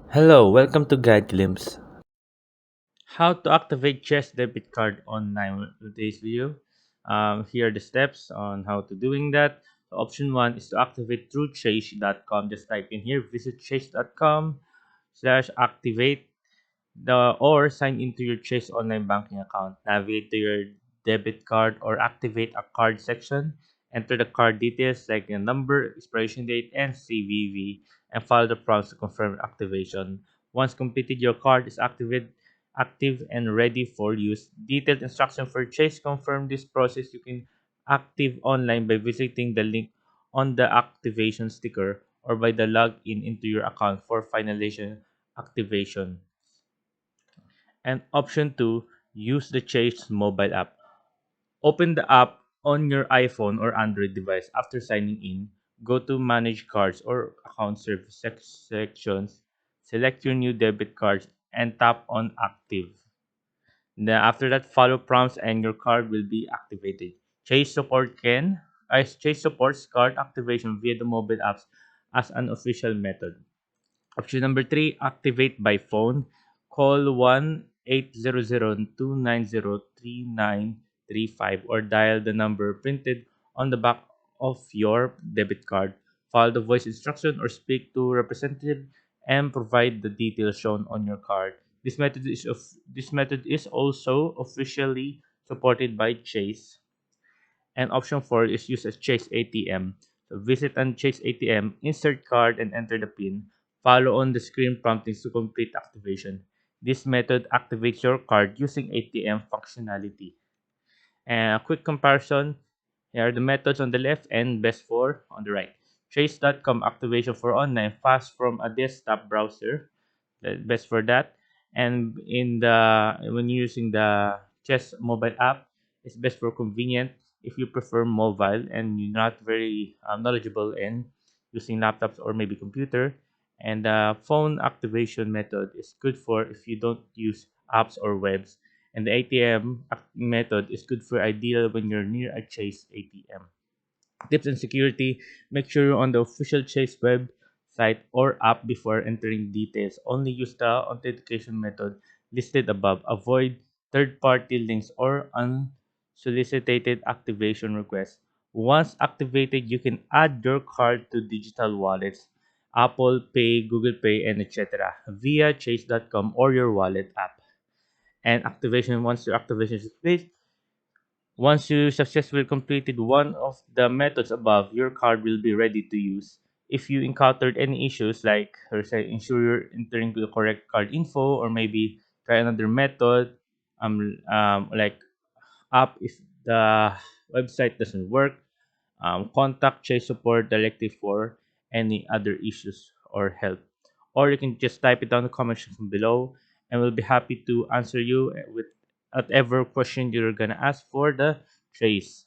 Hello, welcome to Guide Glimpse. How to activate Chess debit card online with today's video. Here are the steps on how to doing that. So option 1 is to activate through chase.com. Just type in here, visit chase.com/activate or sign into your Chase online banking account. Navigate to your debit card or activate a card section. Enter the card details like the number, expiration date, and CVV, and follow the prompts to confirm activation. Once completed, your card is active and ready for use. Detailed instruction for Chase confirm this process. You can active online by visiting the link on the activation sticker or by the login into your account for finalization activation. And option 2, use the Chase mobile app. Open the app on your iPhone or Android device. After signing in, go to Manage Cards or Account Service sections. Select your new debit cards and tap on Active. Then after that, follow prompts and your card will be activated. Chase supports card activation via the mobile apps as an official method. Option number 3, activate by phone. Call 1-800-290-3935 or dial the number printed on the back of your debit card. Follow the voice instruction or speak to representative and provide the details shown on your card. This method is also officially supported by Chase. And option 4 is use a Chase ATM. So visit an Chase ATM, insert card, and enter the PIN. Follow on the screen promptings to complete activation. This method activates your card using ATM functionality. And a quick comparison, here are the methods on the left and best for on the right. Chase.com activation for online fast from a desktop browser, best for that. And in the when using the Chess mobile app, it's best for convenient if you prefer mobile and you're not very knowledgeable in using laptops or maybe computer. And the phone activation method is good for if you don't use apps or webs. And the method is good for ideal when you're near a Chase ATM. Tips and security, make sure you're on the official Chase website or app before entering details. Only use the authentication method listed above. Avoid third-party links or unsolicited activation requests. Once activated, you can add your card to digital wallets, Apple Pay, Google Pay, and etc. via chase.com or your wallet app. And activation, once your activation is complete, once you successfully completed one of the methods above, your card will be ready to use. If you encountered any issues like, say, ensure you're entering the correct card info, or maybe try another method, like app if the website doesn't work, contact Chase support directly for any other issues or help. Or you can just type it down in the comment section below, and we'll be happy to answer you with whatever question you're gonna ask for the Chase.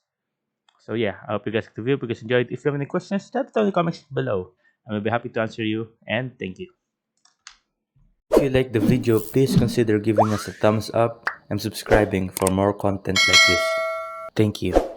So yeah, I hope you guys the video, you guys enjoyed. If you have any questions, type it down in the comment section below, and we'll be happy to answer you. And thank you. If you like the video, please consider giving us a thumbs up and subscribing for more content like this. Thank you.